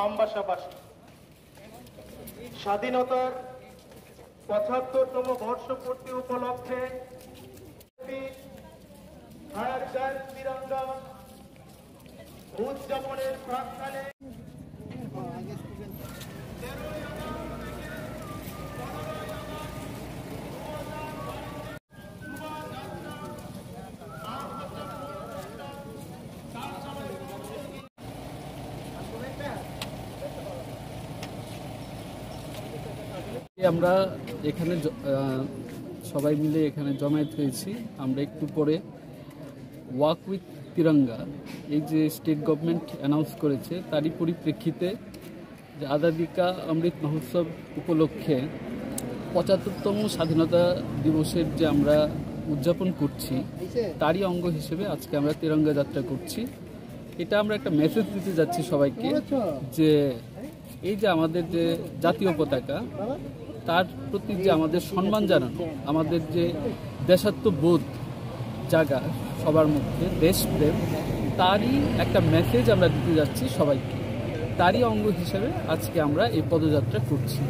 আমবাসাবাসী স্বাধীনতার ৭৫তম বর্ষপূর্তি উপলক্ষে তিরঙ্গা উদযাপনের প্রাক্কালে আমরা এখানে সবাই মিলে এখানে জমায়েত হয়েছি। আমরা একটু পরে ওয়াক উইথ তিরঙ্গা এই যে স্টেট গভর্নমেন্ট অ্যানাউন্স করেছে তারই পরিপ্রেক্ষিতে যে আজাদী কা অমৃত মহোৎসব উপলক্ষে ৭৫তম স্বাধীনতা দিবসের যে আমরা উদযাপন করছি তারই অঙ্গ হিসেবে আজকে আমরা তিরঙ্গা যাত্রা করছি। এটা আমরা একটা মেসেজ দিতে যাচ্ছি সবাইকে যে এই যে আমাদের যে জাতীয় পতাকা তার প্রতি যে আমাদের সম্মান জানানো, আমাদের যে দেশাত্মবোধ জাগা সবার মধ্যে, দেশপ্রেম, তারই একটা মেসেজ আমরা দিতে যাচ্ছি সবাইকে। তারই অঙ্গ হিসেবে আজকে আমরা এই পদযাত্রা করছি।